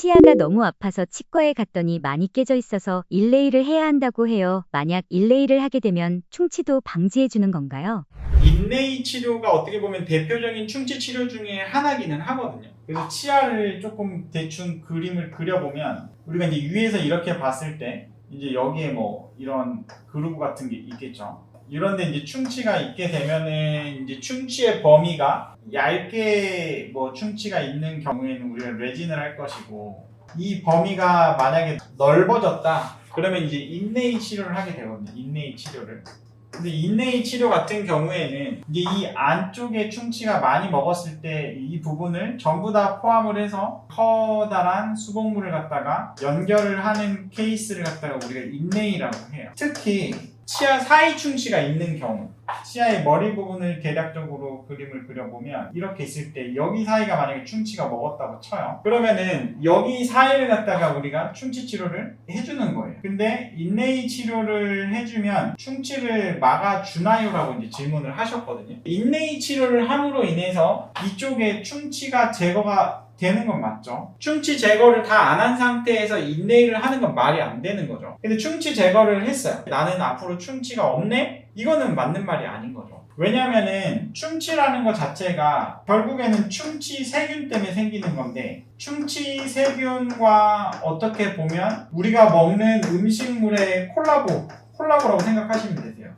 치아가 너무 아파서 치과에 갔더니 많이 깨져 있어서 일레이를 해야 한다고 해요. 만약 일레이를 하게 되면 충치도 방지해 주는 건가요? 인레이 치료가 어떻게 보면 대표적인 충치 치료 중에 하나기는 하거든요. 그래서 치아를 조금 대충 그림을 그려보면 우리가 이제 위에서 이렇게 봤을 때 이제 여기에 뭐 이런 그루브 같은 게 있겠죠. 이런데 이제 충치가 있게 되면은 이제 충치의 범위가 얇게 뭐 충치가 있는 경우에는 우리가 레진을 할 것이고, 이 범위가 만약에 넓어졌다 그러면 이제 인레이 치료를 하게 되거든요. 인레이 치료를. 근데 인레이 치료 같은 경우에는 이제 이 안쪽에 충치가 많이 먹었을 때 이 부분을 전부 다 포함을 해서 커다란 수복물을 갖다가 연결을 하는 케이스를 갖다가 우리가 인레이라고 해요. 특히 치아 사이 충치가 있는 경우, 치아의 머리 부분을 대략적으로 그림을 그려보면 이렇게 있을 때 여기 사이가 만약에 충치가 먹었다고 쳐요. 그러면은 여기 사이를 갖다가 우리가 충치 치료를 해주는 거예요. 근데 인레이 치료를 해주면 충치를 막아주나요? 라고 이제 질문을 하셨거든요. 인레이 치료를 함으로 인해서 이쪽에 충치가 제거가 되는 건 맞죠. 충치 제거를 다 안 한 상태에서 인레이를 하는 건 말이 안 되는 거죠. 근데 충치 제거를 했어요. 나는 앞으로 충치가 없네? 이거는 맞는 말이 아닌 거죠. 왜냐면은 충치라는 것 자체가 결국에는 충치 세균 때문에 생기는 건데, 충치 세균과 어떻게 보면 우리가 먹는 음식물의 콜라보라고 생각하시면 되세요.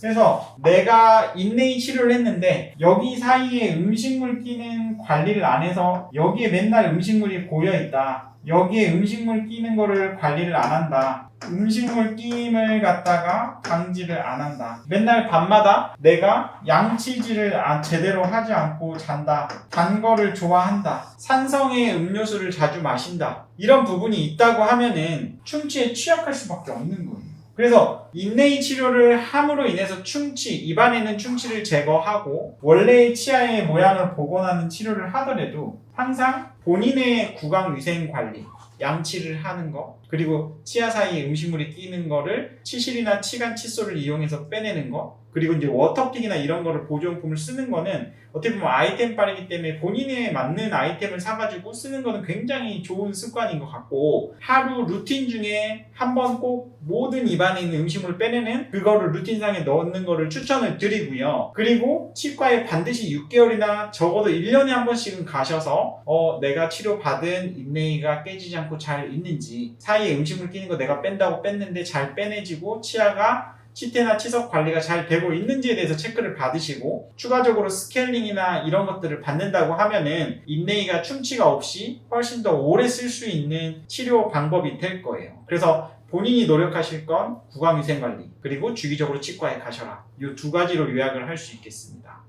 그래서 내가 인레이 치료를 했는데 여기 사이에 음식물 끼는 관리를 안 해서 여기에 맨날 음식물이 고여있다, 여기에 음식물 끼는 거를 관리를 안 한다, 음식물 끼임을 갖다가 방지를 안 한다, 맨날 밤마다 내가 양치질을 제대로 하지 않고 잔다, 단 거를 좋아한다, 산성의 음료수를 자주 마신다, 이런 부분이 있다고 하면은 충치에 취약할 수밖에 없는 거예요. 그래서 인레이 치료를 함으로 인해서 충치, 입안에 있는 충치를 제거하고 원래의 치아의 모양을 복원하는 치료를 하더라도 항상 본인의 구강위생 관리, 양치를 하는 거, 그리고 치아 사이에 음식물이 끼는 거를 치실이나 치간 칫솔을 이용해서 빼내는 거, 그리고 이제 워터픽이나 이런 거를 보조용품을 쓰는 거는 어떻게 보면 아이템 빨이기 때문에 본인에 맞는 아이템을 사가지고 쓰는 거는 굉장히 좋은 습관인 것 같고, 하루 루틴 중에 한 번 꼭 모든 입안에 있는 음식물을 빼내는 그거를 루틴상에 넣는 거를 추천을 드리고요. 그리고 치과에 반드시 6개월이나 적어도 1년에 한 번씩은 가셔서 내가 치료받은 인레이가 깨지지 않고 잘 있는지, 사이에 음식물 끼는 거 내가 뺀다고 뺐는데 잘 빼내지고 치아가 치태나 치석 관리가 잘 되고 있는지에 대해서 체크를 받으시고, 추가적으로 스케일링이나 이런 것들을 받는다고 하면은 인레이가 충치가 없이 훨씬 더 오래 쓸 수 있는 치료 방법이 될 거예요. 그래서 본인이 노력하실 건 구강위생관리, 그리고 주기적으로 치과에 가셔라, 이 두 가지로 요약을 할 수 있겠습니다.